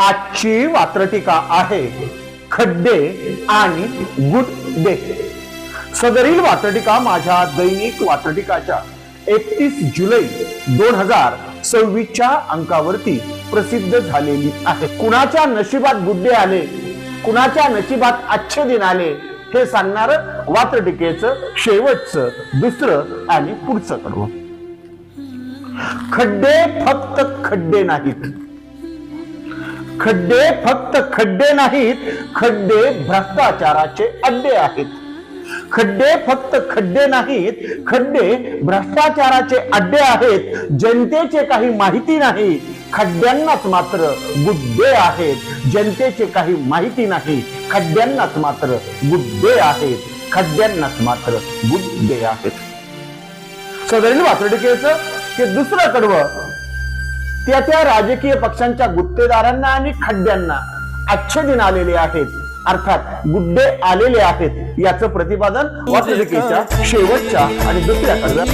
आजची वात्रटिका आहे खड्डे आणि गुड्डे। सदरील वात्रटिका माझ्या दैनिक वात्रटिकाच्या 31 जुलै 2026 अंकावरती प्रसिद्ध झालेली आहे। कुणाच्या नशिबात गुड्डे आले, कुणाच्या नशिबात अच्छे दिन आले हे सांगणार वात्रटिकेचं शेवटचं दुसरं आणि पुढचं कडवं। खड्डे फक्त खड्डे नाहीत, खड्डे फक्त खड्डे नाहीत, खड्डे भ्रष्टाचाराचे अड्डे आहेत। खड्डे फक्त खड्डे नाहीत, खड्डे भ्रष्टाचाराचे अड्डे आहेत। जनतेचे काही माहिती नाही, खड्ड्यांनाच मात्र गुड्डे आहेत। जनतेचे काही माहिती नाही, खड्ड्यांनाच मात्र गुड्डे आहेत। खड्ड्यांनाच मात्र गुड्डे आहेत। सदरील वात्रटिकेचं हे दुसरं कडवं त्या राजकीय पक्षांच्या गुत्तेदारांना आणि खड्ड्यांना अच्छे दिन आलेले आहेत, अर्थात गुड्डे आलेले आहेत याचं प्रतिपादन वात्रटिकेच्या शेवटच्या आणि दुसऱ्या कडव्यात